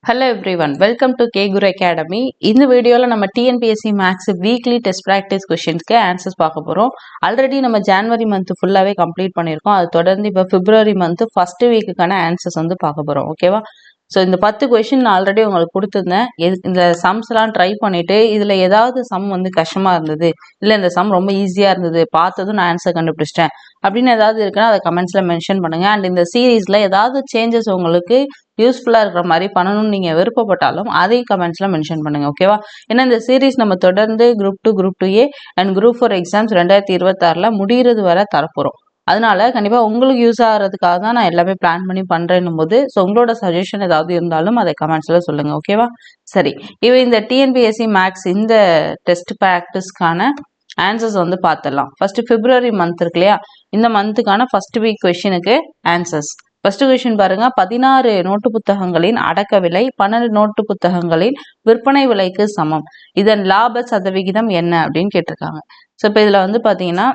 Hello everyone, welcome to K Guru Academy. இந்த வீடியோல நம்ம TNPSC Maths weekly test practice क्वेश्चंसக்கு ஆன்சர்ஸ் பார்க்க போறோம். ஆல்ரெடி நம்ம ஜனவரி மந்த் ஃபுல்லாவே கம்ப்ளீட் பண்ணியிருக்கோம். அது தொடர்ந்து இப்போ பிப்ரவரி மந்த் ஃபர்ஸ்ட் வீக்குக்கான ஆன்சர்ஸ் வந்து பார்க்க போறோம். ஓகேவா? ஸோ இந்த 10 கொஸ்டின் நான் ஆல்ரெடி உங்களுக்கு கொடுத்துருந்தேன். இந்த சம்ஸ்லாம் ட்ரை பண்ணிட்டு இதில் ஏதாவது சம் வந்து கஷ்டமாக இருந்தது, இல்லை இந்த சம் ரொம்ப ஈஸியாக இருந்தது, பார்த்ததும் நான் ஆன்சர் கண்டுபிடிச்சிட்டேன் அப்படின்னு ஏதாவது இருக்குன்னா அதை கமெண்ட்ஸில் மென்ஷன் பண்ணுங்க. அண்ட் இந்த சீரீஸில் ஏதாவது சேஞ்சஸ் உங்களுக்கு யூஸ்ஃபுல்லாக இருக்கிற மாதிரி பண்ணணும்னு நீங்கள் விருப்பப்பட்டாலும் அதையும் கமெண்ட்ஸில் மென்ஷன் பண்ணுங்க. ஓகேவா? ஏன்னா இந்த சீரீஸ் நம்ம தொடர்ந்து group 2, group 2A and group 4 exams 2026 முடிகிறது வரை தரப்போகிறோம். அதனால கண்டிப்பாக உங்களுக்கு யூஸ் ஆகிறதுக்காக தான் நான் எல்லாமே பிளான் பண்ணி பண்ணுறேன்னும் போது, ஸோ உங்களோட சஜஷன் ஏதாவது இருந்தாலும் அதை கமெண்ட்ஸில் சொல்லுங்கள். ஓகேவா? சரி, இப்போ இந்த டிஎன்பிஎஸ்சி மேக்ஸ் இந்த டெஸ்ட் ப்ராக்டிஸ்க்கான ஆன்சர்ஸ் வந்து பார்த்துடலாம். ஃபர்ஸ்ட் பிப்ரவரி மந்த் இருக்கு இல்லையா, இந்த மந்த்துக்கான ஃபர்ஸ்ட் வீக் கொஸ்டினுக்கு ஆன்சர்ஸ். ஃபர்ஸ்ட் கொஸ்டின் பாருங்க, 16 நோட்டு புத்தகங்களின் அடக்க விலை 12 நோட்டு புத்தகங்களின் விற்பனை விலைக்கு சமம். இதன் லாப சதவிகிதம் என்ன அப்படின்னு கேட்டிருக்காங்க. ஸோ இப்போ இதில் வந்து பார்த்தீங்கன்னா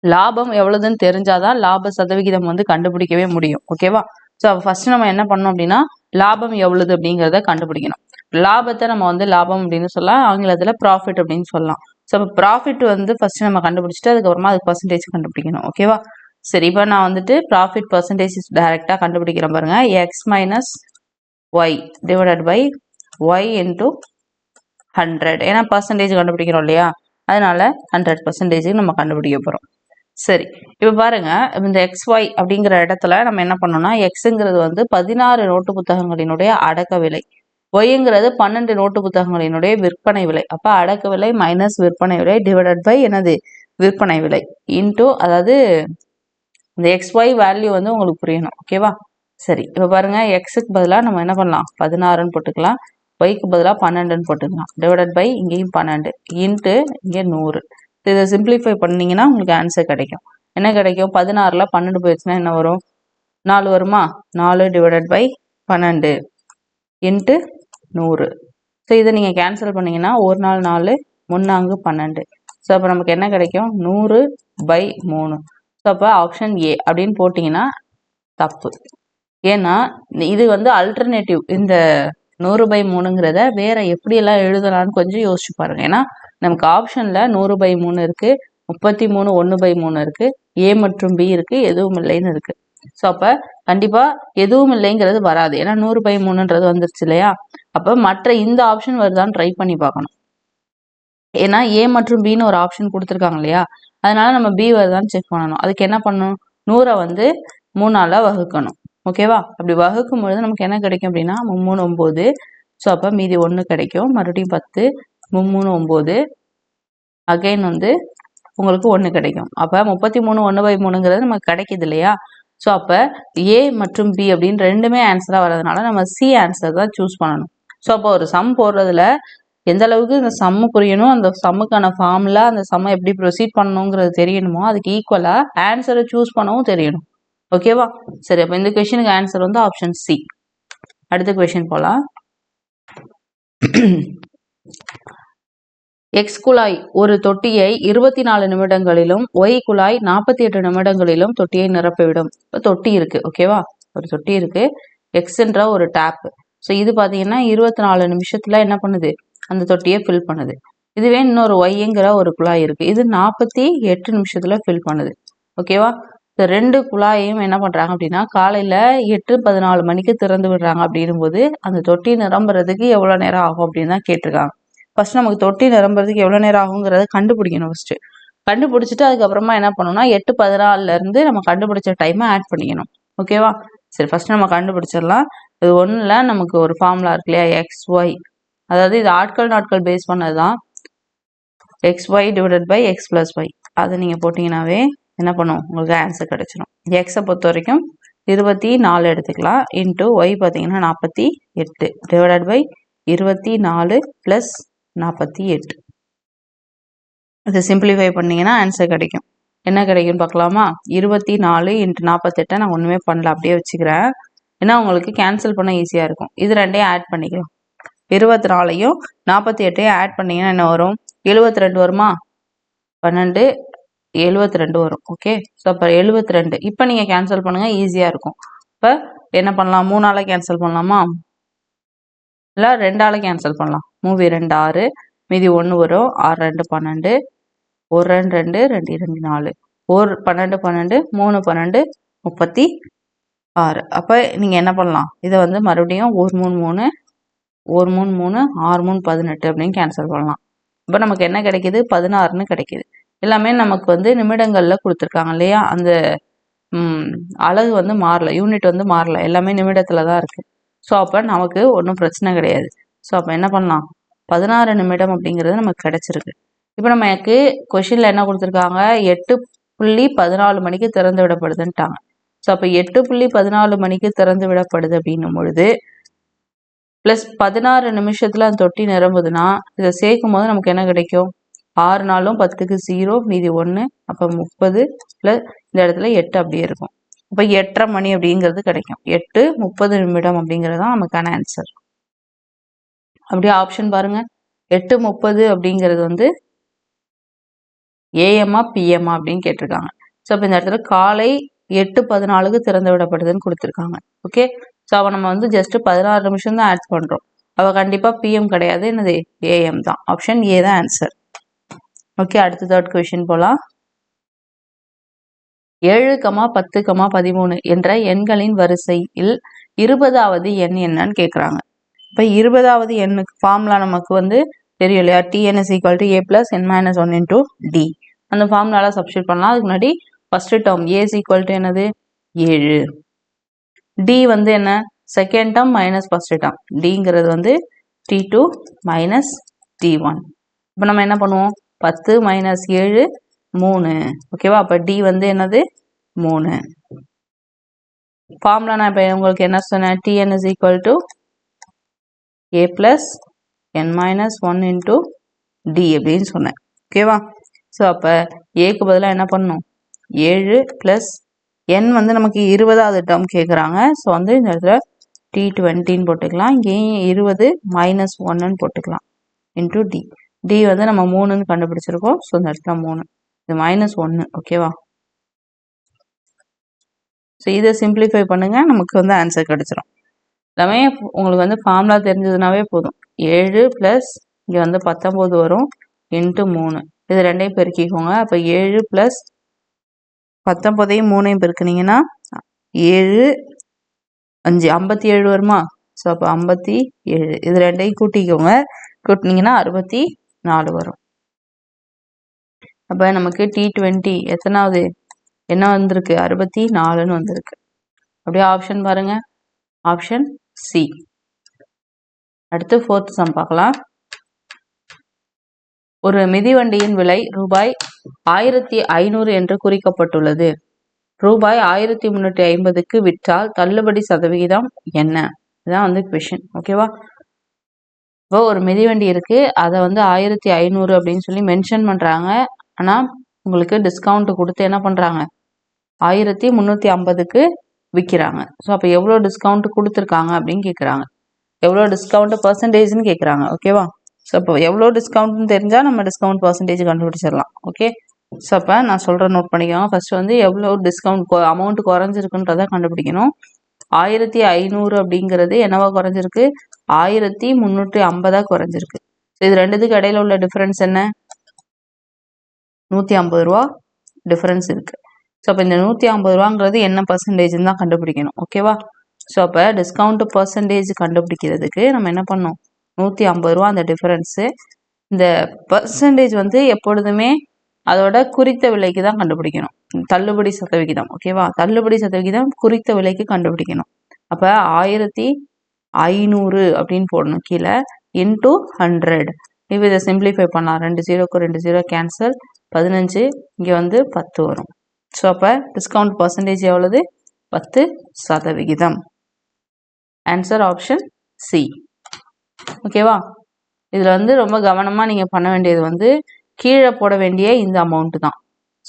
லாபம் எவ்வளவுன்னு தெரிஞ்சாதான் லாப சதவிகிதம் வந்து கண்டுபிடிக்கவே முடியும். ஓகேவா? ஸோ ஃபர்ஸ்ட் நம்ம என்ன பண்ணோம் அப்படின்னா லாபம் எவ்வளவு அப்படிங்கிறத கண்டுபிடிக்கணும். லாபத்தை நம்ம வந்து லாபம் அப்படின்னு சொல்லலாம், ஆங்கிலத்தில் ப்ராஃபிட் அப்படின்னு சொல்லலாம். ஸோ இப்போ ப்ராஃபிட் வந்து ஃபர்ஸ்ட் நம்ம கண்டுபிடிச்சிட்டு அதுக்கப்புறமா அதுக்கு பர்சன்டேஜ் கண்டுபிடிக்கணும். ஓகேவா? சரி, இப்போ நான் வந்துட்டு ப்ராஃபிட் பர்சன்டேஜ் டைரெக்டாக கண்டுபிடிக்கிறேன் பாருங்க. X minus Y divided by Y into 100. ஏன்னா பர்சன்டேஜ் கண்டுபிடிக்கிறோம் இல்லையா, அதனால 100% நம்ம கண்டுபிடிக்க போகிறோம். சரி, இப்போ பாருங்க, இந்த XY அப்படிங்கிற இடத்துல நம்ம என்ன பண்ணோம்னா எக்ஸுங்கிறது வந்து 16 நோட்டு புத்தகங்களினுடைய அடக்க விலை, ஒய்ங்கிறது 12 நோட்டு புத்தகங்களினுடைய விற்பனை விலை. அப்போ அடக்க விலை மைனஸ் விற்பனை விலை டிவைடட் பை என்னது விற்பனை விலை இன்டூ, அதாவது இந்த XY வேல்யூ வந்து உங்களுக்கு புரியணும். ஓகேவா? சரி, இப்போ பாருங்க, எக்ஸுக்கு பதிலாக நம்ம என்ன பண்ணலாம் 16ன்னு போட்டுக்கலாம், ஒய்க்கு பதிலாக 12ன்னு போட்டுக்கலாம், டிவைடட் பை இங்கேயும் 12 இன்ட்டு இங்கே 100. இதை சிம்பிளிஃபை பண்ணிங்கன்னா உங்களுக்கு ஆன்சர் கிடைக்கும். என்ன கிடைக்கும்? 16ல் 12 போயிடுச்சுன்னா என்ன வரும்? 4 வருமா? 4 டிவைடட் பை 12 இன்ட்டு 100. ஸோ இதை நீங்கள் கேன்சல் பண்ணிங்கன்னா 1 4 4 3 12. ஸோ அப்போ நமக்கு என்ன கிடைக்கும்? 100 பை 3. ஸோ அப்போ ஆப்ஷன் ஏ அப்படின்னு போட்டிங்கன்னா தப்பு. ஏன்னா இது வந்து அல்டர்னேட்டிவ். இந்த 100 பை 3ங்கிறத வேற எப்படியெல்லாம் எழுதலான்னு கொஞ்சம் யோசிச்சு பாருங்க. ஏன்னா நமக்கு ஆப்ஷன்ல 100 பை 3 இருக்கு, 33 1 பை 3 இருக்கு, ஏ மற்றும் பி இருக்கு, எதுவும் இல்லைன்னு இருக்கு. ஸோ அப்போ கண்டிப்பா எதுவும் இல்லைங்கிறது வராது. ஏன்னா 100 பை 3ன்றது வந்துருச்சு இல்லையா. அப்போ மற்ற இந்த ஆப்ஷன் வருதான்னு ட்ரை பண்ணி பார்க்கணும். ஏன்னா ஏ மற்றும் பின்னு ஒரு ஆப்ஷன் கொடுத்துருக்காங்க இல்லையா, அதனால நம்ம பி வருதான்னு செக் பண்ணணும். அதுக்கு என்ன பண்ணணும்? 100 வந்து 3ஆல வகுக்கணும். ஓகேவா? அப்படி வகுக்கும் பொழுது நமக்கு என்ன கிடைக்கும் அப்படின்னா 3 9. ஸோ அப்போ மீதி 1 கிடைக்கும். மறுபடியும் 10 3 9, அகைன் வந்து உங்களுக்கு 1 கிடைக்கும். அப்போ 33 1 பை 3ங்கிறது நமக்கு கிடைக்குது இல்லையா. ஸோ அப்போ ஏ மற்றும் பி அப்படின்னு ரெண்டுமே ஆன்சராக வர்றதுனால நம்ம சி ஆன்சர் தான் சூஸ் பண்ணணும். ஸோ அப்போ ஒரு சம் போடுறதுல எந்த அளவுக்கு இந்த சம்மு புரியணும், அந்த சம்முக்கான ஃபார்முலா, அந்த சம்மை எப்படி ப்ரொசீட் பண்ணணுங்கிறது தெரியணுமோ அதுக்கு ஈக்குவலாக ஆன்சரை சூஸ் பண்ணவும் தெரியணும். ஓகேவா? சரி, அப்போ இந்த கொஸ்டினுக்கு ஆன்சர் வந்து ஆப்ஷன் சி. அடுத்த கொஸ்டின் போகலாம். எக்ஸ் குழாய் ஒரு தொட்டியை 24 நிமிடங்களிலும் ஒய் குழாய் 48 நிமிடங்களிலும் தொட்டியை நிரப்பிவிடும். இப்போ தொட்டி இருக்கு. ஓகேவா? ஒரு தொட்டி இருக்கு, எக்ஸ்ன்ற ஒரு டேப். ஸோ இது பார்த்தீங்கன்னா 24 நிமிஷத்துல என்ன பண்ணுது? அந்த தொட்டியை ஃபில் பண்ணுது. இதுவே இன்னொரு ஒய்ங்கிற ஒரு குழாய் இருக்கு, இது 48 நிமிஷத்துல ஃபில் பண்ணுது. ஓகேவா? இந்த ரெண்டு குழாயையும் என்ன பண்றாங்க அப்படின்னா காலையில 8:14 மணிக்கு திறந்து விடுறாங்க. அப்படின்னும் போது அந்த தொட்டி நிரம்புறதுக்கு எவ்வளவு நேரம் ஆகும் அப்படின்னு தான் கேட்டிருக்காங்க. ஃபர்ஸ்ட் நமக்கு தொட்டி நிரம்புறதுக்கு எவ்வளவு நேரம் ஆகுங்கிறத கண்டுபிடிக்கணும். ஃபர்ஸ்ட் கண்டுபிடிச்சிட்டு அதுக்கப்புறமா என்ன பண்ணணும்னா 8:14 இருந்து நம்ம கண்டுபிடிச்ச டைமை ஆட் பண்ணிக்கணும். ஓகேவா? சரி, ஃபர்ஸ்ட் நம்ம கண்டுபிடிச்சிடலாம். இது ஒண்ணுல நமக்கு ஒரு ஃபார்முலா இருக்கு இல்லையா, XY, அதாவது இது ஆட்கள் நாட்கள் பேஸ் பண்ணதுதான். XY divided by X + Y, அதை நீங்க போட்டீங்கன்னாவே என்ன பண்ணும்? உங்களுக்கு ஆன்சர் கிடைச்சிடும். எக்ஸை பொறுத்த வரைக்கும் 24 எடுத்துக்கலாம், இன்டூ ஒய் பார்த்தீங்கன்னா 48 டிவைடட் பை 24 + 48. இதை சிம்பிளிஃபை பண்ணீங்கன்னா ஆன்சர் கிடைக்கும். என்ன கிடைக்கும்னு பார்க்கலாமா? 24 × 48 நான் ஒன்றுமே பண்ணல, அப்படியே வச்சுக்கிறேன். ஏன்னா உங்களுக்கு கேன்சல் பண்ண ஈஸியாக இருக்கும். இது ரெண்டையும் ஆட் பண்ணிக்கலாம். 24ஐயும் 48ஐயும் ஆட் பண்ணிங்கன்னா என்ன வரும்? 72 வருமா? 12 72 வரும். ஓகே, ஸோ அப்போ 72. இப்போ நீங்கள் கேன்சல் பண்ணுங்கள், ஈஸியாக இருக்கும். இப்போ என்ன பண்ணலாம்? 3ஆல் கேன்சல் பண்ணலாமா? இல்லை 2ஆல் கேன்சல் பண்ணலாம். 3 2 6, மீதி 1 வரும். 6 2 12, 1 2 2, 2 2 4, 1 12 12, 3 12, 36. அப்போ நீங்கள் என்ன பண்ணலாம், இதை வந்து மறுபடியும் 1 3 3, 1 3 3, 6 3 18 அப்படின்னு கேன்சல் பண்ணலாம். இப்போ நமக்கு என்ன கிடைக்கிது, 16ன்னு கிடைக்கிது. எல்லாமே நமக்கு வந்து நிமிடங்களில் கொடுத்துருக்காங்க இல்லையா, அந்த அலகு வந்து மாறல, யூனிட் வந்து மாறல, எல்லாமே நிமிடத்தில் தான் இருக்குது. ஸோ அப்போ நமக்கு ஒன்றும் பிரச்சனை கிடையாது. ஸோ அப்போ என்ன பண்ணலாம், 16 நிமிடம் அப்படிங்கிறது நமக்கு கிடைச்சிருக்கு. இப்போ நமக்கு கொஷினில் என்ன கொடுத்துருக்காங்க, 8:14 மணிக்கு திறந்து விடப்படுதுன்ட்டாங்க. ஸோ அப்போ 8:14 மணிக்கு திறந்து விடப்படுது அப்படின்னும் பொழுது ப்ளஸ் 16 நிமிஷத்தில் அந்த தொட்டி நிரம்புதுன்னா இதை சேர்க்கும் போது நமக்கு என்ன கிடைக்கும், 6 நாளும் 10க்கு 0, மீதி 1, அப்போ 30 ப்ளஸ் இந்த இடத்துல 8 அப்படியே இருக்கும். அப்போ 8:30 மணி அப்படிங்கிறது கிடைக்கும். 8:30 நிமிடம் அப்படிங்கிறது தான் நமக்கான ஆன்சர். அப்படியே ஆப்ஷன் பாருங்க, 8:30 அப்படிங்கிறது வந்து ஏஎம்மா பிஎம்மா அப்படின்னு கேட்டிருக்காங்க. ஸோ அப்போ இந்த இடத்துல காலை 8:14க்கு திறந்து விடப்படுதுன்னு கொடுத்துருக்காங்க. ஓகே, ஸோ அவள் நம்ம வந்து ஜஸ்ட் 16 நிமிஷம் தான் ஆட் பண்ணுறோம். அவள் கண்டிப்பாக பிஎம் கிடையாது, என்னது ஏஎம் தான். ஆப்ஷன் ஏ தான் ஆன்சர். ஓகே, அடுத்த தேர்ட் கொஸ்டின் போகலாம். 7, 10, 13 என்ற எண்களின் வரிசையில் 20வது எண் என்னன்னு கேட்குறாங்க. இப்போ 20வது எண்ணுக்கு ஃபார்முலா நமக்கு வந்து தெரியும் இல்லையா, Tn is equal to a plus n minus 1 into d. அந்த ஃபார்முலாவில் சப்ஸ்டியூட் பண்ணலாம். அதுக்கு முன்னாடி first term a is equal to என்னது 7, d வந்து என்ன second term minus first term, dங்கிறது வந்து t2 மைனஸ் t1. இப்போ நம்ம என்ன பண்ணுவோம், 10 மைனஸ் 7 3, ஓகேவா. அப்போ d வந்து என்னது 3. ஃபார்முலா நான் இப்போ உங்களுக்கு என்ன சொன்னேன், Tn is equal to a plus n minus 1 into d அப்படின்னு சொன்னேன், ஓகேவா. ஸோ அப்போ ஏக்கு பதிலாக என்ன பண்ணணும், 7 ப்ளஸ் n வந்து நமக்கு 20வது டேர்ம் கேட்குறாங்க. ஸோ வந்து இந்த இடத்துல t20ன்னு போட்டுக்கலாம், இங்கேயும் 20 மைனஸ் 1ன்னு போட்டுக்கலாம் இன்டூ d. d வந்து நம்ம 3ன்னு கண்டுபிடிச்சிருக்கோம். ஸோ இந்த இடத்துல 3, இது மைனஸ் 1, ஓகேவா. ஸோ இதை சிம்பிளிஃபை பண்ணுங்கள், நமக்கு வந்து ஆன்சர் கிடச்சிரும். எல்லாமே உங்களுக்கு வந்து ஃபார்முலா தெரிஞ்சதுனாவே போதும். 7 ப்ளஸ் இங்கே வந்து 19 வரும் இன்ட்டு 3, இது ரெண்டையும் பெருக்கிக்கோங்க. அப்போ 7 ப்ளஸ் 19ஐயும் 3ஐயும் பெருக்குனீங்கன்னா 7 5 57 வருமா. ஸோ அப்போ 57, இது ரெண்டையும் கூட்டிக்கோங்க, கூட்டினீங்கன்னா 64 வரும். அப்போ நமக்கு T20 எத்தனாவது என்ன வந்திருக்கு, 64ன்னு வந்திருக்கு. அப்படியே ஆப்ஷன் பாருங்க, ஆப்ஷன் சி. அடுத்து 4th சம் பார்க்கலாம். ஒரு மிதிவண்டியின் விலை ரூபாய் 1500 என்று குறிக்கப்பட்டுள்ளது. ரூபாய் 1350க்கு விற்றால் தள்ளுபடி சதவிகிதம் என்ன, இதுதான் வந்து கொஷின், ஓகேவா. இப்போ ஒரு மிதிவண்டி இருக்கு, அதை வந்து 1500 அப்படின்னு சொல்லி மென்ஷன் பண்றாங்க. ஆனால் உங்களுக்கு டிஸ்கவுண்ட் கொடுத்து என்ன பண்றாங்க, 1350க்கு விற்கிறாங்க. ஸோ அப்போ எவ்வளோ டிஸ்கவுண்ட் கொடுத்துருக்காங்க அப்படின்னு கேட்குறாங்க, எவ்வளோ டிஸ்கவுண்ட் பர்சன்டேஜ்னு கேட்குறாங்க, ஓகேவா. ஸோ அப்போ எவ்வளோ டிஸ்கவுண்ட்னு தெரிஞ்சால் நம்ம டிஸ்கவுண்ட் பர்சன்டேஜ் கண்டுபிடிச்சிடலாம். ஓகே, ஸோ அப்போ நான் சொல்கிற நோட் பண்ணிக்கோங்க. ஃபர்ஸ்ட் வந்து எவ்வளோ டிஸ்கவுண்ட் அமௌண்ட் குறைஞ்சிருக்குன்றதை கண்டுபிடிக்கணும். 1500 அப்படிங்கிறது என்னவா குறைஞ்சிருக்கு, 1350 குறைஞ்சிருக்கு. ஸோ இது ரெண்டுத்துக்கு இடையில உள்ள டிஃபரன்ஸ் என்ன, 150 ரூபா டிஃபரன்ஸ் இருக்கு. ஸோ அப்போ இந்த 150 ரூபாங்கிறது என்ன பர்சன்டேஜ்னு தான் கண்டுபிடிக்கணும், ஓகேவா. ஸோ அப்போ டிஸ்கவுண்ட் பர்சன்டேஜ் கண்டுபிடிக்கிறதுக்கு நம்ம என்ன பண்ணோம், 150 ரூபா அந்த டிஃபரன்ஸு. இந்த பர்சன்டேஜ் வந்து எப்பொழுதுமே அதோட குறித்த விலைக்கு தான் கண்டுபிடிக்கணும், தள்ளுபடி சதவிகிதம், ஓகேவா. தள்ளுபடி சதவிகிதம் குறித்த விலைக்கு கண்டுபிடிக்கணும். அப்போ 1500 அப்படின்னு போடணும் கீழே, இன்டூ 100. இப்போ இதை சிம்பிளிஃபை பண்ணலாம், 2 0க்கு 2 0 கேன்சல், 15, இங்கே வந்து 10 வரும். ஸோ அப்போ டிஸ்கவுண்ட் பர்சன்டேஜ் எவ்வளவு, 10%. ஆன்சர் ஆப்ஷன் சி, ஓகேவா. இதில் வந்து ரொம்ப கவனமாக நீங்கள் பண்ண வேண்டியது வந்து கீழே போட வேண்டிய இந்த அமௌண்ட்டு தான்.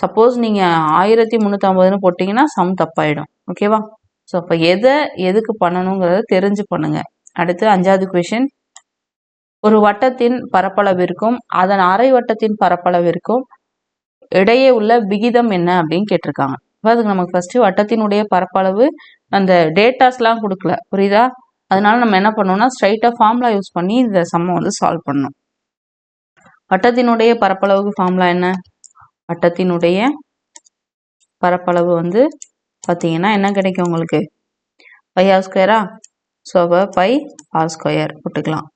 சப்போஸ் நீங்கள் 1350ன்னு போட்டிங்கன்னா சம் தப்பாயிடும், ஓகேவா. ஸோ அப்போ எதுக்கு பண்ணணுங்கிறத தெரிஞ்சு பண்ணுங்க. அடுத்து 5வது கொஷின். ஒரு வட்டத்தின் பரப்பளவிற்கும் அதன் அரை வட்டத்தின் பரப்பளவிற்கும் இடையே உள்ள விகிதம் என்ன அப்படின்னு கேட்டிருக்காங்க. அதுக்கு நமக்கு ஃபர்ஸ்ட் வட்டத்தினுடைய பரப்பளவு அந்த டேட்டாஸ்லாம் கொடுக்கல, புரியுதா. அதனால நம்ம என்ன பண்ணோம்னா ஸ்ட்ரைட்டாக ஃபார்முலா யூஸ் பண்ணி இந்த சம்மை வந்து சால்வ் பண்ணணும். வட்டத்தினுடைய பரப்பளவுக்கு ஃபார்முலா என்ன? வட்டத்தினுடைய பரப்பளவு வந்து பார்த்தீங்கன்னா என்ன கிடைக்கும் உங்களுக்கு? பை ஆர் ஸ்கொயரா? ஸோ அப்போ பை ஆர் ஸ்கொயர் போட்டுக்கலாம்.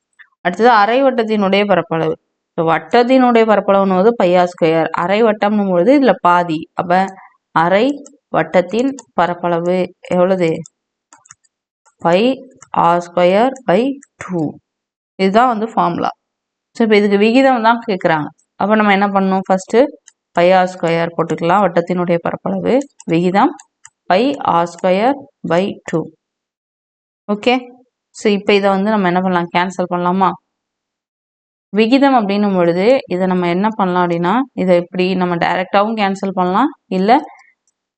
அடுத்தது அரை வட்டத்தினுடைய பரப்பளவு. ஸோ வட்டத்தினுடைய பரப்பளவுன்னு போது பை ஆர் ஸ்கொயர், அரை வட்டம்னும் பொழுது இதில் பாதி. அப்போ அரை வட்டத்தின் பரப்பளவு எவ்வளவு? Pi R square by 2. இதுதான் வந்து ஃபார்முலா. ஸோ இப்போ இதுக்கு விகிதம் தான் கேட்குறாங்க. அப்போ நம்ம என்ன பண்ணணும்? ஃபர்ஸ்ட் பை ஆர் ஸ்கொயர் போட்டுக்கலாம். வட்டத்தினுடைய பரப்பளவு விகிதம் pi R square by 2. Okay. So இப்போ இதை வந்து நம்ம என்ன பண்ணலாம்? கேன்சல் பண்ணலாமா? விகிதம் அப்படின்னும் பொழுது இதை நம்ம என்ன பண்ணலாம் அப்படின்னா, இதை இப்படி நம்ம டைரெக்டாகவும் கேன்சல் பண்ணலாம், இல்லை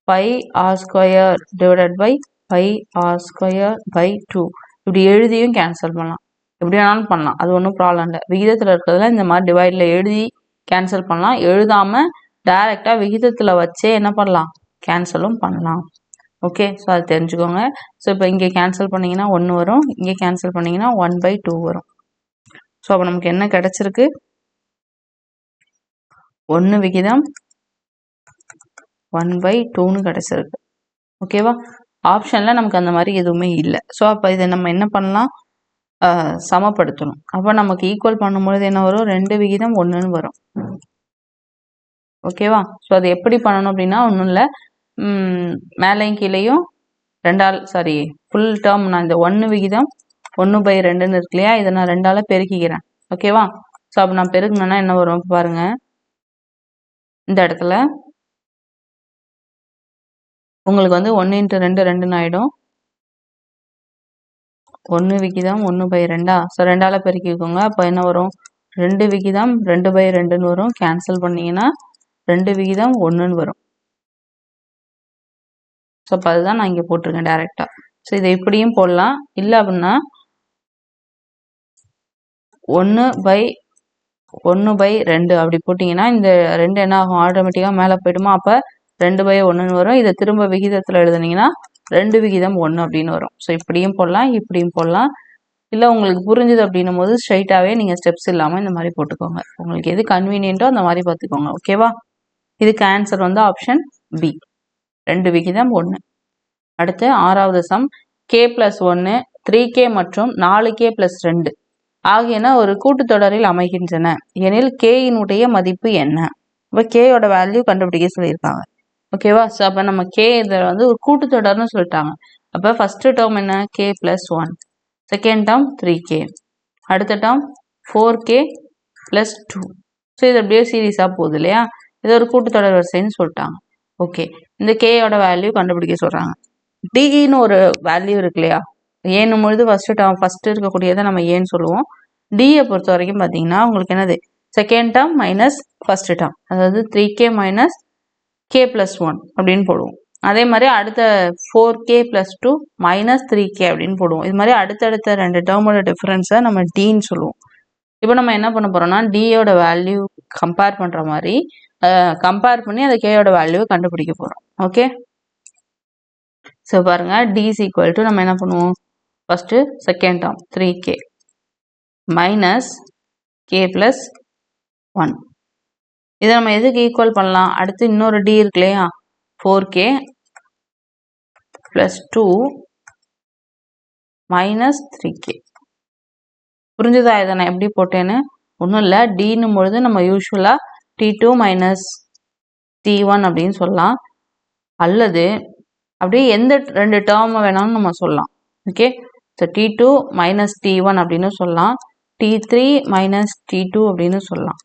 pi R square divided by pi R square by 2 இப்படி எழுதியும் கேன்சல் பண்ணலாம். எப்படி வேணாலும் பண்ணலாம், அது ஒன்றும் ப்ராப்ளம் இல்லை. விகிதத்தில் இருக்கிறதுல இந்த மாதிரி டிவைடில் எழுதி கேன்சல் பண்ணலாம், எழுதாமல் டைரெக்டாக விகிதத்தில் வச்சே என்ன பண்ணலாம்? கேன்சலும் பண்ணலாம். ஓகே. ஸோ அது தெரிஞ்சுக்கோங்க. ஸோ இப்போ இங்கே கேன்சல் பண்ணிங்கன்னா 1 வரும், இங்கே கேன்சல் பண்ணிங்கன்னா 1/2 வரும். ஸோ அப்போ நமக்கு என்ன கிடச்சிருக்கு? 1 விகிதம் 1/2ன்னு கிடச்சிருக்கு. ஓகேவா? ஆப்ஷனில் நமக்கு அந்த மாதிரி எதுவுமே இல்லை. ஸோ அப்போ இதை நம்ம என்ன பண்ணலாம்? சமப்படுத்தணும். அப்போ நமக்கு ஈக்குவல் பண்ணும்பொழுது என்ன வரும்? 2 விகிதம் 1ன்னு வரும். ஓகேவா? ஸோ அது எப்படி பண்ணணும் அப்படின்னா ஒன்றும் இல்லை, மேலையும் கீழையும் ஃபுல் டேர்ம் நான் இந்த 1 விகிதம் 1/2ன்னு இருக்கு இல்லையா, இதை நான் 2ஆல் பெருக்கிக்கிறேன். ஓகேவா? ஸோ அப்போ நான் பெருக்கணும்னா என்ன வரும் பாருங்க. இந்த இடத்துல உங்களுக்கு வந்து 1 × 2 2ன்னு ஆகிடும். 1 விகிதம் 1/2. ஸோ 2ஆல் பெருக்கிக்கோங்க. அப்போ என்ன வரும்? 2 விகிதம் 2/2ன்னு வரும். கேன்சல் பண்ணிங்கன்னா 2 விகிதம் 1ன்னு வரும். ஸோ அப்போ அதுதான் நான் இங்கே போட்டிருக்கேன் டைரெக்டாக. ஸோ இதை இப்படியும் போடலாம், இல்லை அப்படின்னா 1/2 அப்படி போட்டிங்கன்னா இந்த 2 என்ன ஆகும்? ஆட்டோமேட்டிக்காக மேலே போயிடுமா? அப்போ 2/1ன்னு வரும். இதை திரும்ப விகிதத்தில் எழுதுனீங்கன்னா 2 விகிதம் 1 அப்படின்னு வரும். ஸோ இப்படியும் போடலாம், இப்படியும் போடலாம். இல்லை உங்களுக்கு புரிஞ்சுது அப்படின்னும் போது ஸ்ட்ரைட்டாகவே நீங்கள் ஸ்டெப்ஸ் இல்லாமல் இந்த மாதிரி போட்டுக்கோங்க. உங்களுக்கு எது கன்வீனியன்ட்டோ அந்த மாதிரி பார்த்துக்கோங்க. ஓகேவா? இதுக்கு ஆன்சர் வந்து ஆப்ஷன் பி, 2 விகிதம் 1. அடுத்து 6வது சம். k+1 3k மற்றும் 4k+2 ஆகியன ஒரு கூட்டுத்தொடரில் அமைகின்றன எனில் k-இனுடைய மதிப்பு என்ன? இப்போ k-யோட வேல்யூ கண்டுபிடிக்க சொல்லியிருக்காங்க. ஓகேவா? ஸோ அப்போ நம்ம k இதில் வந்து ஒரு கூட்டுத்தொடர்னு சொல்லிட்டாங்க. அப்போ ஃபர்ஸ்ட் டேர்ம் என்ன? k+1, செகண்ட் டேர்ம் 3k, அடுத்த டேர்ம் 4k+2. ஸோ இது அப்படியே சீரீஸாக போகுது இல்லையா? இது ஒரு கூட்டுத்தொடர் வரிசைன்னு சொல்லிட்டாங்க. ஓகே. இந்த k-யோட வேல்யூ கண்டுபிடிக்க சொல்கிறாங்க. d-ன்னு ஒரு வேல்யூ இருக்கு இல்லையா? ஏன்னும் பொழுது ஃபர்ஸ்ட் இருக்கக்கூடியதை நம்ம ஏன்னு சொல்லுவோம். d-யை பொறுத்த வரைக்கும் பார்த்தீங்கன்னா உங்களுக்கு என்னது? Second term minus first term, அதாவது 3k மைனஸ் k+1 அப்படின்னு போடுவோம். அதே மாதிரி அடுத்த 4k+2 மைனஸ் 3k அப்படின்னு போடுவோம். இது மாதிரி அடுத்தடுத்த 2 டேர்மோட டிஃபரன்ஸை நம்ம d-ன்னு சொல்லுவோம். இப்போ நம்ம என்ன பண்ண போறோம்னா d-யோட வேல்யூ கம்பேர் பண்ணுற மாதிரி கம்பேர் பண்ணி அந்த k-யோட வேல்யூவை கண்டுபிடிக்க போகிறோம். ஓகே. ஸோ பாருங்க, d is equal to நம்ம என்ன பண்ணுவோம்? First second term 3k minus k+1. இதை நம்ம எதுக்கு ஈக்குவல் பண்ணலாம்? அடுத்து இன்னொரு d இருக்கு இல்லையா? 4k+2 minus 3k. புரிஞ்சுதா? இதை நான் எப்படி போட்டேன்னு? ஒன்றும் இல்லை, dன்னும் பொழுது நம்ம யூஸ்வலாக t2 மைனஸ் t1 அப்படின்னு சொல்லலாம், அல்லது அப்படியே எந்த 2 டேர்ம் வேணாலும் நம்ம சொல்லலாம். Okay. So t2 minus t1 அப்படின்னு சொல்லலாம், t3 மைனஸ் t2 அப்படின்னு சொல்லலாம்,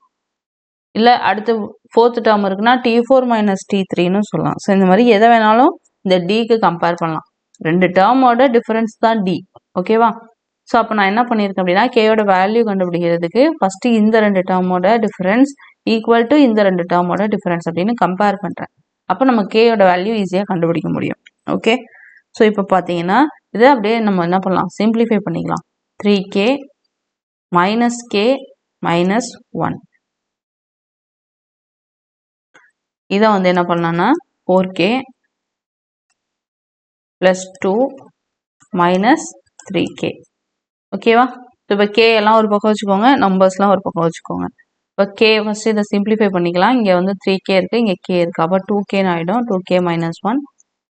இல்லை அடுத்து 4th டேர்ம் இருக்குன்னா t4 மைனஸ் t3ன்னு சொல்லலாம். ஸோ இந்த மாதிரி எதை வேணாலும் இந்த d-க்கு கம்பேர் பண்ணலாம். 2 டேர்மோட டிஃபரன்ஸ் தான் d. ஓகேவா? ஸோ அப்போ நான் என்ன பண்ணியிருக்கேன் அப்படின்னா k-யோட வேல்யூ கண்டுபிடிக்கிறதுக்கு ஃபர்ஸ்ட் இந்த 2 டேர்மோட டிஃபரன்ஸ் ஈக்குவல் டு இந்த 2 டேர்மோட டிஃபரன்ஸ் அப்படின்னு கம்பேர் பண்ணுறேன். அப்போ நம்ம k-யோட வேல்யூ ஈஸியாக கண்டுபிடிக்க முடியும். ஓகே. ஸோ இப்போ பார்த்தீங்கன்னா இதை அப்படியே நம்ம என்ன பண்ணலாம்? சிம்பிளிஃபை பண்ணிக்கலாம். 3k minus k minus 1. இதை வந்து என்ன பண்ணலாம்னா 4k+2 மைனஸ் 3k. ஓகேவா? இப்போ k எல்லாம் ஒரு பக்கம் வச்சுக்கோங்க, நம்பர்ஸ்லாம் ஒரு பக்கம் வச்சுக்கோங்க. இப்போ k ஃபர்ஸ்ட் இதை சிம்பிளிஃபை பண்ணிக்கலாம். இங்கே வந்து 3k இருக்கு, இங்கே k இருக்கு. அப்போ 2k ஆயிடும். 2k minus 1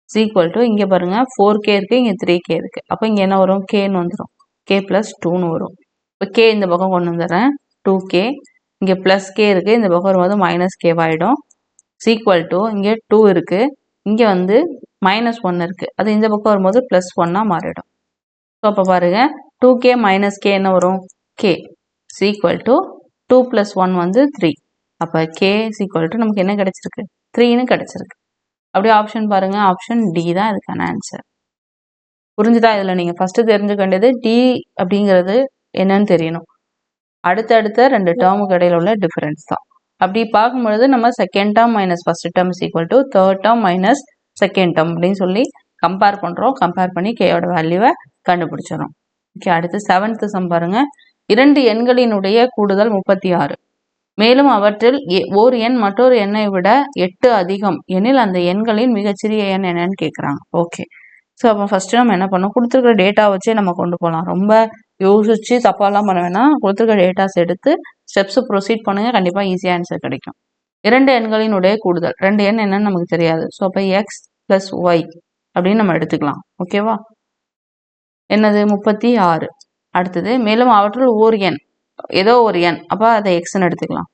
is equal to இங்கே பாருங்க 4k இருக்கு, இங்கே 3k இருக்கு. அப்போ இங்கே என்ன வரும்? kன்னு வந்துடும். k plus 2ன்னு வரும். இப்போ k இந்த பக்கம் கொண்டு வந்துடுறேன். 2k இங்கே plus k இருக்கு, இந்த பக்கம் வரும்போது minus k ஆயிடும். is equal to இங்கே 2 இருக்கு, இங்கே வந்து minus 1 இருக்கு. அது இந்த பக்கம் வரும்போது plus 1 மாறிடும். ஸோ அப்போ பாருங்க 2k minus k என்ன வரும்? k is equal to 2 plus 1 வந்து 3. அப்போ k is equal to நமக்கு என்ன கிடைச்சிருக்கு? 3ன்னு கிடைச்சிருக்கு. அப்படியே ஆப்ஷன் பாருங்க, ஆப்ஷன் டி தான் இதுக்கான ஆன்சர். புரிஞ்சுதா? இதில் நீங்கள் ஃபஸ்ட்டு தெரிஞ்சுக்க வேண்டியது டி அப்படிங்கிறது என்னன்னு தெரியணும். அடுத்தடுத்த 2 டேர்முக்கு இடையில உள்ள டிஃபரன்ஸ் தான். அப்படி பார்க்கும்பொழுது நம்ம second term minus first term is equal to third term minus second term அப்படின்னு சொல்லி கம்பேர் பண்ணுறோம். கம்பேர் பண்ணி கேயோட வேல்யூவை கண்டுபிடிச்சிடறோம். ஓகே, அடுத்து 7th சம் பாருங்க. 2 எண்களினுடைய கூடுதல் 36. மேலும் அவற்றில் ஒரு எண் மற்றொரு எண்ணை விட 8 அதிகம் எனில் அந்த எண்களின் மிகச்சிறிய எண் என்னன்னு கேட்குறாங்க. ஓகே, ஸோ அப்போ ஃபர்ஸ்ட் நம்ம என்ன பண்ணோம்? கொடுத்துருக்கிற டேட்டா வச்சே நம்ம கொண்டு போகலாம். ரொம்ப யோசிச்சு தப்பாலாம் பண்ண வேணாம். கொடுத்துருக்க டேட்டாஸ் எடுத்து ஸ்டெப்ஸ் ப்ரொசீட் பண்ணுங்க, கண்டிப்பாக ஈஸியாக ஆன்சர் கிடைக்கும். 2 எண்களினுடைய கூடுதல், 2 எண் என்னன்னு நமக்கு தெரியாது. ஸோ அப்போ எக்ஸ் பிளஸ் ஒய் அப்படின்னு நம்ம எடுத்துக்கலாம். ஓகேவா? என்னது? 36. அடுத்தது மேலும் அவற்றுள் ஓர் எண், ஏதோ ஒரு எண், அப்போ அதை எக்ஸ்ன்னு எடுத்துக்கலாம்.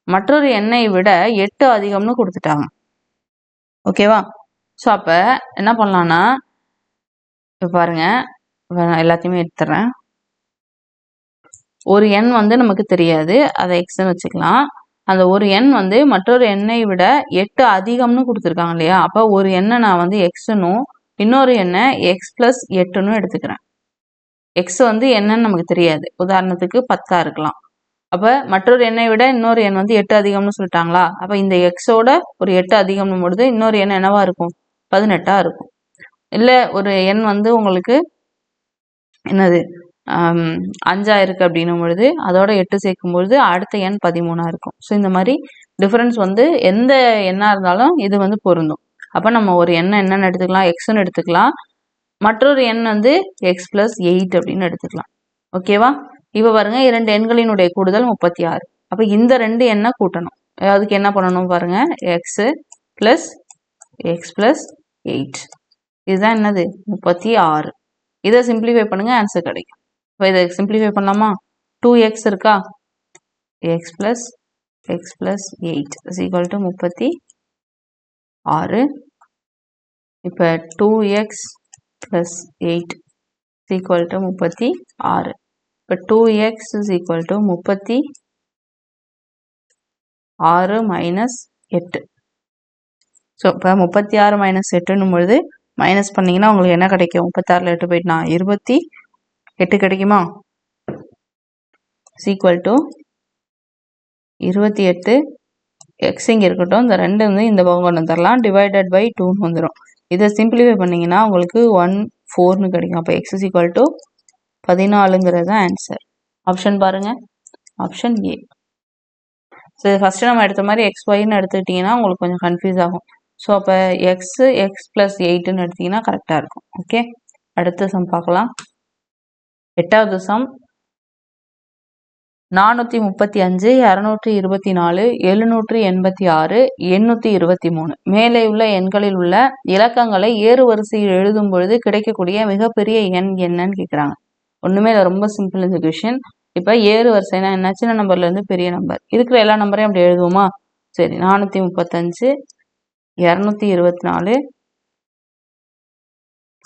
மற்றொரு எண்ணை விட 8 அதிகம்னு கொடுத்துட்டாங்க. ஓகேவா? ஸோ அப்போ என்ன பண்ணலான்னா, இப்போ பாருங்க, நான் எல்லாத்தையுமே எடுத்துறேன். ஒரு எண் வந்து நமக்கு தெரியாது, அதை எக்ஸ்ன்னு வச்சுக்கலாம். அந்த ஒரு எண் வந்து மற்றொரு எண்ணை விட 8 அதிகம்னு கொடுத்துருக்காங்க இல்லையா? அப்போ ஒரு எண்ணை நான் வந்து எக்ஸ்னும் இன்னொரு எண்ணை எக்ஸ் பிளஸ் 8ன்னு எடுத்துக்கிறேன். எக்ஸ் வந்து என்னன்னு நமக்கு தெரியாது, உதாரணத்துக்கு 10 இருக்கலாம். அப்போ மற்றொரு எண்ணை விட இன்னொரு எண் வந்து 8 அதிகம்னு சொல்லிட்டாங்களா? அப்போ இந்த எக்ஸோட ஒரு 8 அதிகம்னும் பொழுது இன்னொரு எண் என்னவா இருக்கும்? 18 இருக்கும். இல்லை ஒரு எண் வந்து உங்களுக்கு என்னது 5 இருக்கு அப்படின்னும் பொழுது அதோட 8 சேர்க்கும் பொழுது அடுத்த எண் 13 இருக்கும். ஸோ இந்த மாதிரி டிஃபரன்ஸ் வந்து எந்த எண்ணா இருந்தாலும் இது வந்து பொருந்தும். அப்போ நம்ம ஒரு எண்ணை என்னன்னு எடுத்துக்கலாம்? எக்ஸ்ன்னு எடுத்துக்கலாம். மற்றொரு எண் வந்து எக்ஸ் பிளஸ் 8 அப்படின்னு எடுத்துக்கலாம். ஓகேவா? இப்போ பாருங்க, 2 எண்களினுடைய கூடுதல் 36. அப்போ இந்த 2 எண்ணை கூட்டணும். அதுக்கு என்ன பண்ணணும் பாருங்க, எக்ஸ் பிளஸ் 8. இதுதான் என்னது? 36. இதை சிம்பிளிஃபை பண்ணுங்க, ஆன்சர் கிடைக்கும். இப்போ இதை சிம்பிளிஃபை பண்ணலாமா? 2x இருக்கா? X plus 8 is equal to 36. இப்போ 2x plus 8 is equal to 36. இப்போ 2x is equal to 36 minus 8. So இப்போ 36 minus 8ன்னும் பொழுது மைனஸ் பண்ணிங்கன்னா உங்களுக்கு என்ன கிடைக்கும்? 36ல் 8 போயிட்டுனா 28 கிடைக்குமா? is equal to 28. எக்ஸ் இங்கே இருக்கட்டும், இந்த 2 வந்து இந்த பக்கம் கொண்டு வந்துடலாம். டிவைடட் பை 2ன்னு வந்துடும். இதை சிம்பிளிஃபை பண்ணிங்கன்னா உங்களுக்கு 14ன்னு கிடைக்கும். அப்போ எக்ஸ் இஸ் ஈக்குவல் டு 14ங்கிறது தான் ஆன்சர். ஆப்ஷன் பாருங்க, ஆப்ஷன் ஏ. ஸோ ஃபஸ்ட்டு நம்ம எடுத்த மாதிரி எக்ஸ் ஒய்ன்னு எடுத்துக்கிட்டிங்கன்னா உங்களுக்கு கொஞ்சம் கன்ஃபியூஸ் ஆகும். ஸோ அப்போ எக்ஸ் பிளஸ் 8ன்னு எடுத்திங்கன்னா கரெக்டாக இருக்கும். ஓகே, அடுத்த சம் பார்க்கலாம். 8வது சம். 435, 224, 786, 823 மேலே உள்ள எண்களில் உள்ள இலக்கங்களை ஏறு வரிசையில் எழுதும் பொழுது கிடைக்கக்கூடிய மிகப்பெரிய எண் என்னன்னு கேட்குறாங்க. ஒன்றுமே இல்லை, ரொம்ப சிம்பிள் இந்த கொஷின். இப்போ ஏறு வரிசைனா என்ன? சின்ன நம்பர்ல இருந்து பெரிய நம்பர், இருக்கிற எல்லா நம்பரையும் அப்படி எழுதுவோமா? சரி, 435, 224,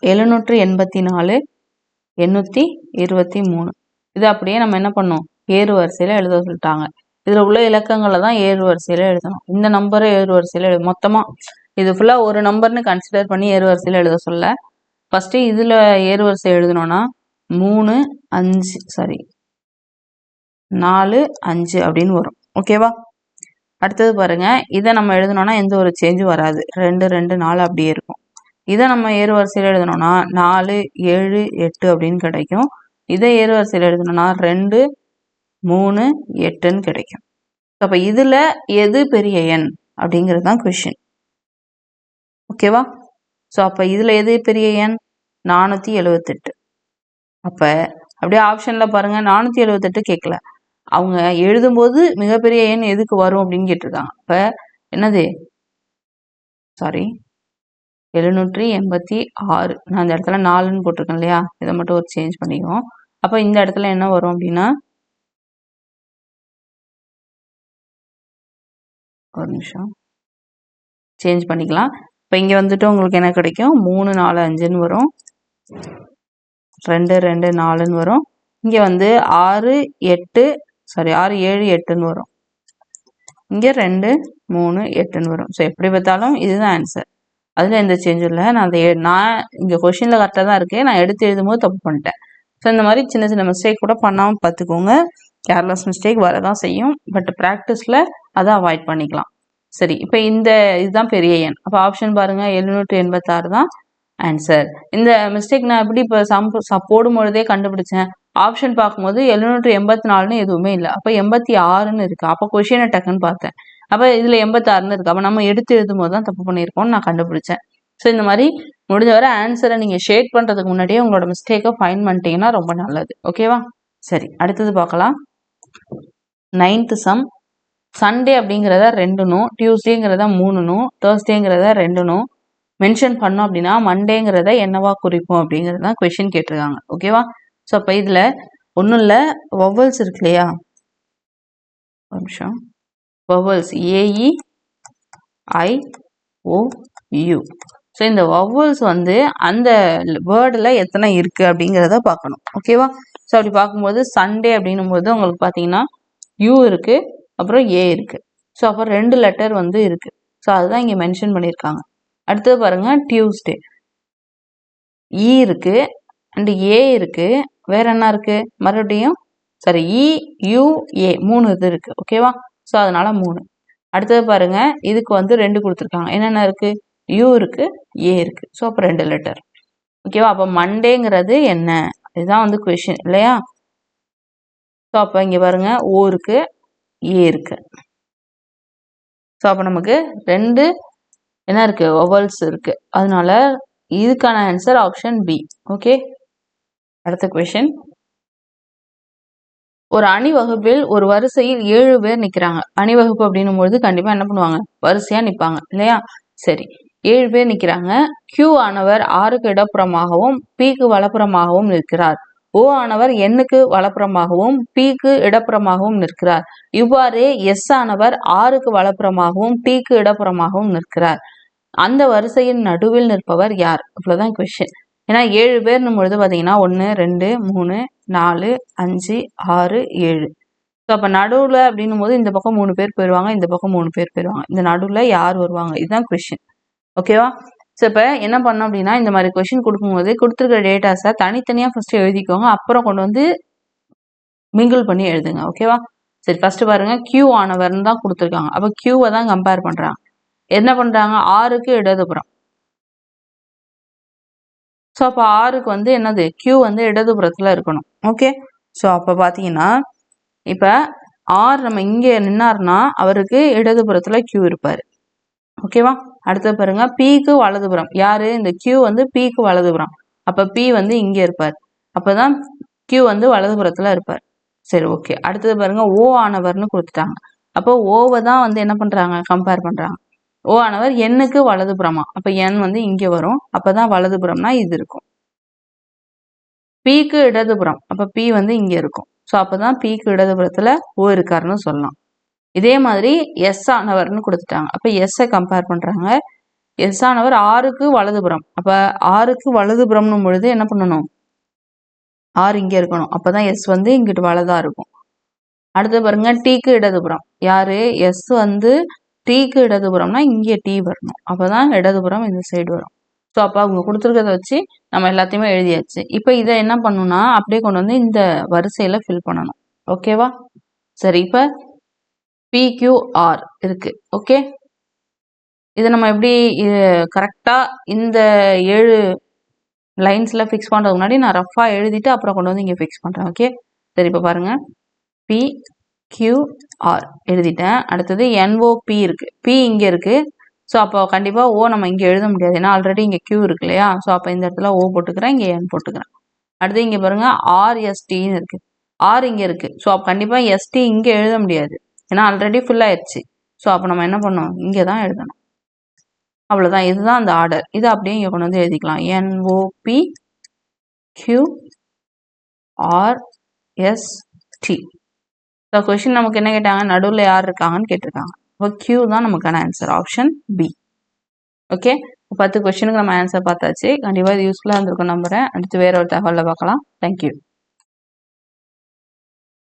784, 823 இது அப்படியே நம்ம என்ன பண்ணோம்? ஏறு வரிசையில் எழுத சொல்லிட்டாங்க. இதில் உள்ள இலக்கங்களை தான் ஏறு வரிசையில் எழுதணும். இந்த நம்பரை ஏறு வரிசையில் மொத்தமாக இது ஃபுல்லாக ஒரு நம்பர்னு கன்சிடர் பண்ணி ஏறு வரிசையில் எழுத சொல்ல, ஃபஸ்ட்டு இதில் ஏறு வரிசை எழுதணும்னா 3, 5 4, 5 அப்படின்னு வரும். ஓகேவா? அடுத்தது பாருங்க, இதை நம்ம எழுதணும்னா எந்த ஒரு சேஞ்சும் வராது. 2, 2, 4 அப்படியே இருக்கும். இதை நம்ம ஏறு வரிசையில் எழுதணும்னா 4, 7, 8 அப்படின்னு கிடைக்கும். இதை ஏறு வரிசையில் எழுதணும்னா 2, 3, 8ன்னு கிடைக்கும். அப்போ இதில் எது பெரிய எண் அப்படிங்கிறது தான் கொஷின். ஓகேவா? ஸோ அப்போ இதில் எது பெரிய எண்? 478. அப்ப அப்படியே ஆப்ஷன்ல பாருங்க 478 கேட்கல. அவங்க எழுதும்போது மிகப்பெரிய எண் எதுக்கு வரும் அப்படின்னு கேட்டிருக்காங்க. அப்ப என்னது, சாரி 786. நான் இந்த இடத்துல 4ன்னு போட்டிருக்கேன் இல்லையா, இதை மட்டும் ஒரு சேஞ்ச் பண்ணிக்குவோம். அப்ப இந்த இடத்துல என்ன வரும் அப்படின்னா, ஒரு நிமிஷம் சேஞ்ச் பண்ணிக்கலாம். இப்போ இங்க வந்துட்டு உங்களுக்கு என்ன கிடைக்கும், 3 4 5ன்னு வரும், 2 2 4ன்னு வரும். இங்க வந்து 6 8 சாரி 6 7 8ன்னு வரும். இங்க 2 3 8ன்னு வரும். ஸோ எப்படி பார்த்தாலும் இதுதான் ஆன்சர். அதுல எந்த சேஞ்சும் இல்லை. நான் இங்க கொஸ்டின்ல கரெக்டாக தான் இருக்கு, நான் எடுத்து எழுதும்போது தப்பு பண்ணிட்டேன். ஸோ இந்த மாதிரி சின்ன சின்ன மிஸ்டேக் கூட பண்ணாமல் பார்த்துக்கோங்க. கேர்லெஸ் மிஸ்டேக் வரதான் செய்யும், பட் ப்ராக்டிஸில் அதை அவாய்ட் பண்ணிக்கலாம். சரி, இப்போ இதுதான் பெரிய எண். அப்போ ஆப்ஷன் பாருங்க, 786 தான் ஆன்சர். இந்த மிஸ்டேக் நான் எப்படி இப்போ போடும் பொழுதே கண்டுபிடிச்சேன். ஆப்ஷன் பார்க்கும்போது 784ன்னு எதுவுமே இல்லை, அப்போ 86ன்னு இருக்கு. அப்போ கொஷினை டக்குன்னு பார்த்தேன், அப்போ இதில் 86ன்னு இருக்கு. அப்போ நம்ம எடுத்து எழுதும் போது தான் தப்பு பண்ணியிருக்கோம்னு நான் கண்டுபிடிச்சேன். ஸோ இந்த மாதிரி முடிஞ்ச வரை ஆன்சரை நீங்கள் ஷேட் பண்ணுறதுக்கு முன்னாடியே உங்களோட மிஸ்டேக்கை ஃபைன் பண்ணிட்டீங்கன்னா ரொம்ப நல்லது. ஓகேவா? சரி, அடுத்தது பார்க்கலாம். 9th some. சண்டே அப்படிங்கிறத 2னும், டியூஸ்டேங்கிறத 3னும், தேர்ஸ்டேங்கிறத 2னும் மென்ஷன் பண்ணோம் அப்படின்னா மண்டேங்கிறத என்னவா குறிப்போம் அப்படிங்கிறது தான் கொஷின் கேட்டிருக்காங்க. ஓகேவா? ஸோ அப்போ இதில் ஒன்றும் இல்லை, வவல்ஸ் இருக்கு இல்லையா, ஒரு நிமிஷம், vowels A E I O U. So இந்த வவல்ஸ் வந்து அந்த வேர்டில் எத்தனை இருக்கு அப்படிங்கிறத பார்க்கணும். ஓகேவா? ஸோ அப்படி பார்க்கும்போது சண்டே அப்படின்னும் போது உங்களுக்கு பார்த்தீங்கன்னா யூ இருக்கு, அப்புறம் ஏ இருக்கு. ஸோ அப்போ 2 லெட்டர் வந்து இருக்கு. ஸோ அதுதான் இங்கே மென்ஷன் பண்ணியிருக்காங்க. அடுத்தது பாருங்க, டியூஸ்டே இ இருக்கு அண்ட் ஏ இருக்கு, வேற என்ன இருக்கு மறுபடியும், சரி இ யூ ஏ 3 இது இருக்கு. ஓகேவா? ஸோ அதனால 3. அடுத்தது பாருங்க, இதுக்கு வந்து 2 கொடுத்துருக்காங்க. என்னென்ன இருக்கு, யூ இருக்கு, ஏ இருக்கு. ஸோ அப்போ 2 லெட்டர். ஓகேவா? அப்போ மண்டேங்கிறது என்ன, இதுதான் வந்து கொஷின் இல்லையா? ஸோ அப்போ இங்கே பாருங்க, ஓ இருக்கு, ஏ இருக்கு. ஸோ அப்போ நமக்கு 2 என்ன இருக்கு, வவல்ஸ் இருக்கு. அதனால இதுக்கான ஆன்சர் ஆப்ஷன் பி. ஓகே, அடுத்த கொஷின். ஒரு அணிவகுப்பில் ஒரு வரிசையில் 7 பேர் நிக்கிறாங்க. அணிவகுப்பு அப்படின்னும் பொழுது கண்டிப்பா என்ன பண்ணுவாங்க, வரிசையா நிப்பாங்க இல்லையா? சரி, 7 பேர் நிக்கிறாங்க. Q ஆனவர் ஆருக்கு இடப்புறமாகவும் Pக்கு வலப்புறமாகவும் நிற்கிறார். O ஆனவர் Nக்கு வலப்புறமாகவும் Pக்கு இடப்புறமாகவும் நிற்கிறார். இவ்வாறே S ஆனவர் ஆருக்கு வலப்புறமாகவும் Tக்கு இடப்புறமாகவும் நிற்கிறார். அந்த வரிசையின் நடுவில் நிற்பவர் யார்? அவ்வளவுதான் கொஸ்டின். ஏன்னா 7 பேர்னும் பொழுது பார்த்தீங்கன்னா 1 2 3 4 5 6 7. ஸோ அப்போ நடுவில் அப்படின்னும் போது இந்த பக்கம் 3 பேர் போயிடுவாங்க, இந்த பக்கம் 3 பேர் போயிடுவாங்க. இந்த நடுவில் யார் வருவாங்க, இதுதான் கொஸ்டின். ஓகேவா? ஸோ இப்போ என்ன பண்ணோம் அப்படின்னா, இந்த மாதிரி கொஸ்டின் கொடுக்கும்போது கொடுத்துருக்கிற டேட்டாஸை தனித்தனியாக ஃபர்ஸ்ட் எழுதிக்கோங்க, அப்புறம் கொண்டு வந்து மிங்கிள் பண்ணி எழுதுங்க. ஓகேவா? சரி, ஃபர்ஸ்ட் பாருங்க, Q ஆனவர்னு தான் கொடுத்துருக்காங்க. அப்போ Qவை தான் கம்பேர் பண்றாங்க. என்ன பண்றாங்க, ஆறுக்கு இடதுபுறம். ஸோ அப்போ ஆறுக்கு வந்து என்னது, Q வந்து இடதுபுறத்துல இருக்கணும். ஓகே, ஸோ அப்போ பார்த்தீங்கன்னா இப்போ ஆர் நம்ம இங்கே நின்னார்னா அவருக்கு இடதுபுறத்துல Q இருப்பாரு. ஓகேவா? அடுத்து பாருங்க, Pக்கு வலதுபுறம் யாரு, இந்த Q வந்து Pக்கு வலதுபுறம். அப்போ P வந்து இங்கே இருப்பார். அப்போதான் Q வந்து வலதுபுறத்துல இருப்பார். சரி, ஓகே. அடுத்தது பாருங்க, O ஆனவர்னு கொடுத்துட்டாங்க. அப்போ ஓவை தான் வந்து என்ன பண்றாங்க, கம்பேர் பண்றாங்க. ஓ ஆனவர் Nக்கு வலதுபுறமா, அப்ப N வந்து இங்க வரும். அப்பதான் வலதுபுறம்னா இது இருக்கும். Pக்கு இடதுபுறம், அப்ப P வந்து இங்க இருக்கும். ஸோ அப்பதான் Pக்கு இடதுபுறத்துல O இருக்காருன்னு சொல்லலாம். இதே மாதிரி S ஆனவர்னு கொடுத்துட்டாங்க. அப்ப S கம்பேர் பண்றாங்க. S ஆனவர் ஆறுக்கு வலதுபுறம். அப்ப ஆறுக்கு வலதுபுறம்னும் பொழுது என்ன பண்ணணும், ஆறு இங்க இருக்கணும். அப்பதான் S வந்து இங்கிட்டு வலதா இருக்கும். அடுத்து பாருங்க, Tக்கு இடதுபுறம் யாரு, S வந்து Tக்கு இடதுபுறம்னா இங்கே T வரணும். அப்பதான் இடதுபுறம் இந்த சைடு வரும். ஸோ அப்போ அவங்க கொடுத்துருக்கிறத வச்சு நம்ம எல்லாத்தையுமே எழுதியாச்சு. இப்போ இதை என்ன பண்ணணும்னா அப்படியே கொண்டு வந்து இந்த வரிசையில ஃபில் பண்ணணும். ஓகேவா? சரி, இப்போ PQR இருக்கு. ஓகே, இதை நம்ம எப்படி கரெக்டா இந்த 7 லைன்ஸ்ல ஃபிக்ஸ் பண்றதுக்கு முன்னாடி நான் ரஃபா எழுதிட்டு அப்புறம் கொண்டு வந்து இங்க ஃபிக்ஸ் பண்றேன். ஓகே, சரி, இப்போ பாருங்க, PQR எழுதிட்டேன். அடுத்தது NOP இருக்கு, P இங்க இருக்கு. ஸோ அப்போ கண்டிப்பா O நம்ம இங்க எழுத முடியாது, ஏன்னா ஆல்ரெடி இங்க Q இருக்கு இல்லையா? ஸோ அப்போ இந்த இடத்துல O போட்டுக்கிறேன், இங்க N போட்டுக்கிறேன். அடுத்து இங்கே பாருங்க ஆர்எஸ்டின்னு இருக்கு. ஆர் இங்கே இருக்கு. ஸோ அப்போ கண்டிப்பாக எஸ்டி இங்கே எழுத முடியாது, ஏன்னா ஆல்ரெடி ஃபுல் ஆயிடுச்சு. ஸோ அப்போ நம்ம என்ன பண்ணணும், இங்கே தான் எழுதணும். அவ்வளோதான், இதுதான் அந்த ஆர்டர். இதை அப்படியே இங்கே கொண்டு வந்து எழுதிக்கலாம். NOP QRST. ஸோ கொஷின் நமக்கு என்ன கேட்டாங்க, நடுவில் யார் இருக்காங்கன்னு கேட்டிருக்காங்க. இப்போ Q தான் நமக்கான ஆன்சர், ஆப்ஷன் B. ஓகே, 10 கொஸ்டினுக்கு நம்ம ஆன்சர் பார்த்தாச்சு. கண்டிப்பாக இது யூஸ்ஃபுல்லாக இருந்திருக்கும் நம்புறேன். அடுத்து வேற ஒரு தகவலில் பார்க்கலாம். தேங்க்யூ.